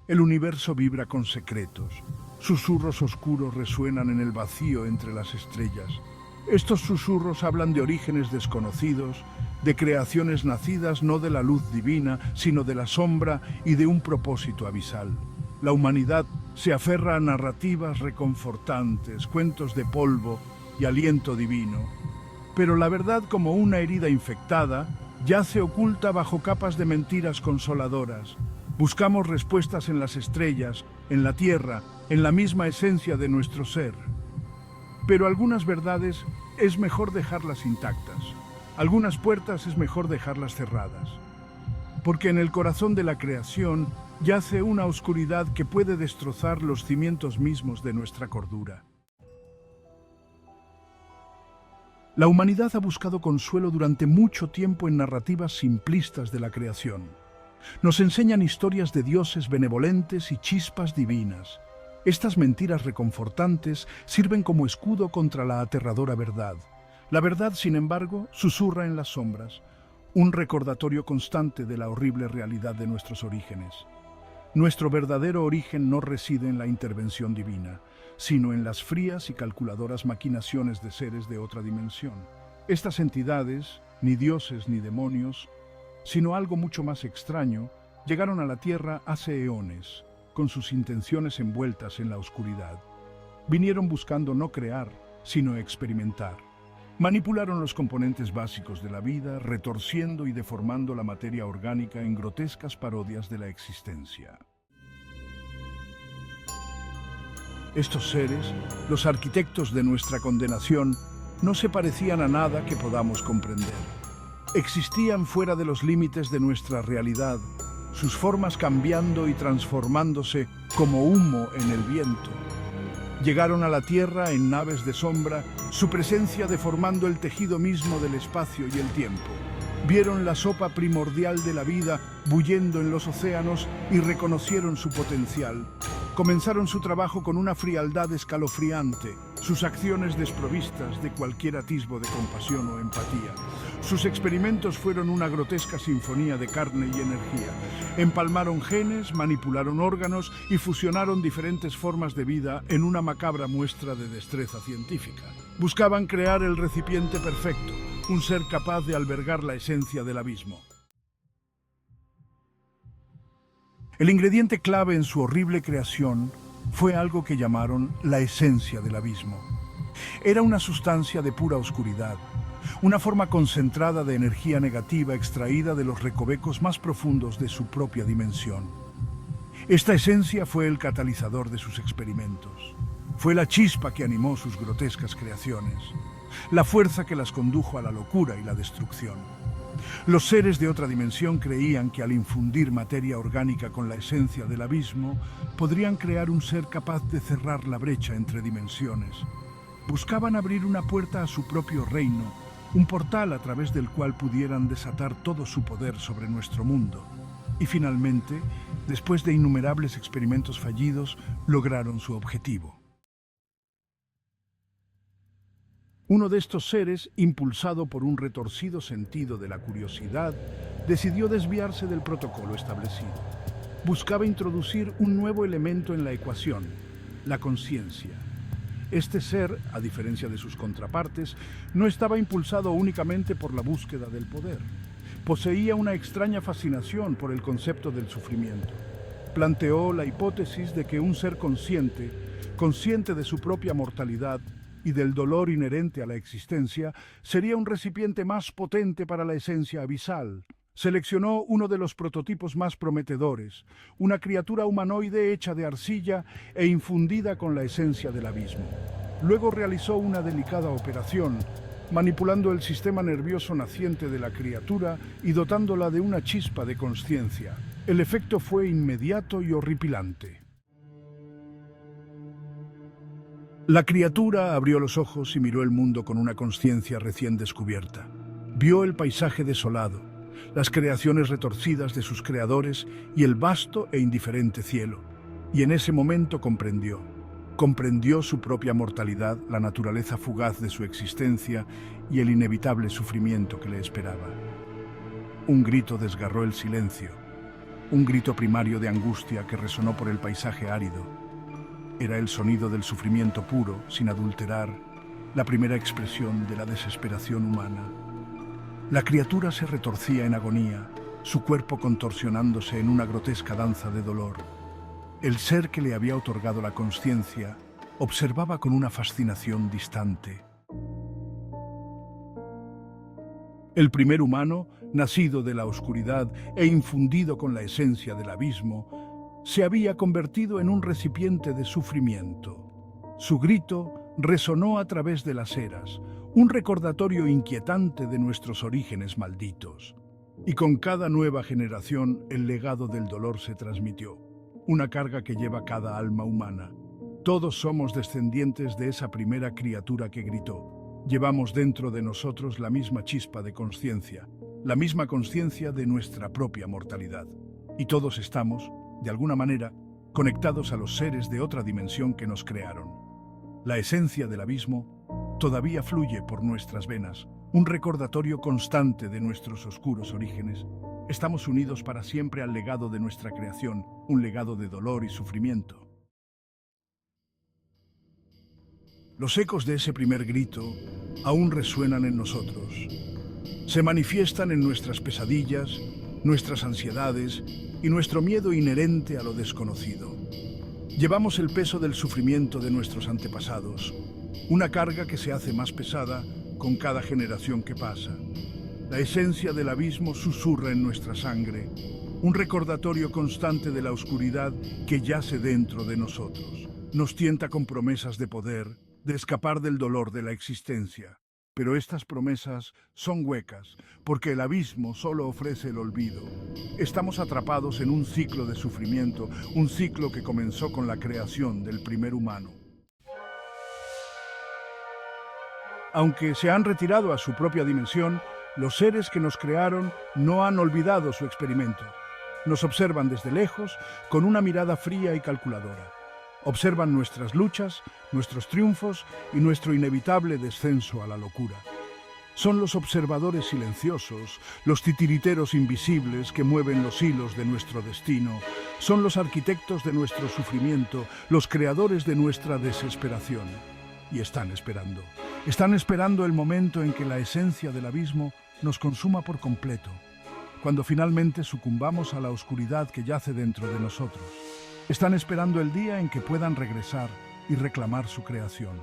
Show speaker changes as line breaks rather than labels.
El universo vibra con secretos. Susurros oscuros resuenan en el vacío entre las estrellas. Estos susurros hablan de orígenes desconocidos, de creaciones nacidas no de la luz divina, sino de la sombra y de un propósito abisal. La humanidad se aferra a narrativas reconfortantes, cuentos de polvo y aliento divino. Pero la verdad, como una herida infectada, yace oculta bajo capas de mentiras consoladoras. Buscamos respuestas en las estrellas, en la tierra, en la misma esencia de nuestro ser. Pero algunas verdades es mejor dejarlas intactas. Algunas puertas es mejor dejarlas cerradas. Porque en el corazón de la creación yace una oscuridad que puede destrozar los cimientos mismos de nuestra cordura. La humanidad ha buscado consuelo durante mucho tiempo en narrativas simplistas de la creación. Nos enseñan historias de dioses benevolentes y chispas divinas. Estas mentiras reconfortantes sirven como escudo contra la aterradora verdad. La verdad, sin embargo, susurra en las sombras, un recordatorio constante de la horrible realidad de nuestros orígenes. Nuestro verdadero origen no reside en la intervención divina, sino en las frías y calculadoras maquinaciones de seres de otra dimensión. Estas entidades, ni dioses ni demonios, sino algo mucho más extraño, llegaron a la Tierra hace eones, con sus intenciones envueltas en la oscuridad. Vinieron buscando no crear, sino experimentar. Manipularon los componentes básicos de la vida, retorciendo y deformando la materia orgánica en grotescas parodias de la existencia. Estos seres, los arquitectos de nuestra condenación, no se parecían a nada que podamos comprender. Existían fuera de los límites de nuestra realidad, sus formas cambiando y transformándose como humo en el viento. Llegaron a la Tierra en naves de sombra, su presencia deformando el tejido mismo del espacio y el tiempo. Vieron la sopa primordial de la vida bullendo en los océanos y reconocieron su potencial. Comenzaron su trabajo con una frialdad escalofriante, sus acciones desprovistas de cualquier atisbo de compasión o empatía. Sus experimentos fueron una grotesca sinfonía de carne y energía. Empalmaron genes, manipularon órganos y fusionaron diferentes formas de vida en una macabra muestra de destreza científica. Buscaban crear el recipiente perfecto, un ser capaz de albergar la esencia del abismo. El ingrediente clave en su horrible creación fue algo que llamaron la esencia del abismo. Era una sustancia de pura oscuridad, una forma concentrada de energía negativa extraída de los recovecos más profundos de su propia dimensión. Esta esencia fue el catalizador de sus experimentos. Fue la chispa que animó sus grotescas creaciones, la fuerza que las condujo a la locura y la destrucción. Los seres de otra dimensión creían que al infundir materia orgánica con la esencia del abismo, podrían crear un ser capaz de cerrar la brecha entre dimensiones. Buscaban abrir una puerta a su propio reino, un portal a través del cual pudieran desatar todo su poder sobre nuestro mundo. Y finalmente, después de innumerables experimentos fallidos, lograron su objetivo. Uno de estos seres, impulsado por un retorcido sentido de la curiosidad, decidió desviarse del protocolo establecido. Buscaba introducir un nuevo elemento en la ecuación, la conciencia. Este ser, a diferencia de sus contrapartes, no estaba impulsado únicamente por la búsqueda del poder. Poseía una extraña fascinación por el concepto del sufrimiento. Planteó la hipótesis de que un ser consciente, consciente de su propia mortalidad, y del dolor inherente a la existencia, sería un recipiente más potente para la esencia abisal. Seleccionó uno de los prototipos más prometedores, una criatura humanoide hecha de arcilla e infundida con la esencia del abismo. Luego realizó una delicada operación, manipulando el sistema nervioso naciente de la criatura y dotándola de una chispa de consciencia. El efecto fue inmediato y horripilante. La criatura abrió los ojos y miró el mundo con una conciencia recién descubierta. Vio el paisaje desolado, las creaciones retorcidas de sus creadores y el vasto e indiferente cielo. Y en ese momento comprendió su propia mortalidad, la naturaleza fugaz de su existencia y el inevitable sufrimiento que le esperaba. Un grito desgarró el silencio. un grito primario de angustia que resonó por el paisaje árido. Era el sonido del sufrimiento puro, sin adulterar, la primera expresión de la desesperación humana. La criatura se retorcía en agonía, su cuerpo contorsionándose en una grotesca danza de dolor. El ser que le había otorgado la consciencia observaba con una fascinación distante. El primer humano, nacido de la oscuridad e infundido con la esencia del abismo, se había convertido en un recipiente de sufrimiento. Su grito resonó a través de las eras, un recordatorio inquietante de nuestros orígenes malditos. Y con cada nueva generación el legado del dolor se transmitió, una carga que lleva cada alma humana. Todos somos descendientes de esa primera criatura que gritó. Llevamos dentro de nosotros la misma chispa de conciencia, la misma conciencia de nuestra propia mortalidad. Y todos estamos, de alguna manera, conectados a los seres de otra dimensión que nos crearon. La esencia del abismo todavía fluye por nuestras venas, un recordatorio constante de nuestros oscuros orígenes. Estamos unidos para siempre al legado de nuestra creación, un legado de dolor y sufrimiento. Los ecos de ese primer grito aún resuenan en nosotros. Se manifiestan en nuestras pesadillas, nuestras ansiedades y nuestro miedo inherente a lo desconocido. Llevamos el peso del sufrimiento de nuestros antepasados, una carga que se hace más pesada con cada generación que pasa. La esencia del abismo susurra en nuestra sangre, un recordatorio constante de la oscuridad que yace dentro de nosotros. Nos tienta con promesas de poder, de escapar del dolor de la existencia. Pero estas promesas son huecas, porque el abismo solo ofrece el olvido. Estamos atrapados en un ciclo de sufrimiento, un ciclo que comenzó con la creación del primer humano. Aunque se han retirado a su propia dimensión, los seres que nos crearon no han olvidado su experimento. Nos observan desde lejos con una mirada fría y calculadora. Observan nuestras luchas, nuestros triunfos y nuestro inevitable descenso a la locura. Son los observadores silenciosos, los titiriteros invisibles que mueven los hilos de nuestro destino. Son los arquitectos de nuestro sufrimiento, los creadores de nuestra desesperación. Y están esperando. Están esperando el momento en que la esencia del abismo nos consuma por completo, cuando finalmente sucumbamos a la oscuridad que yace dentro de nosotros. Están esperando el día en que puedan regresar y reclamar su creación.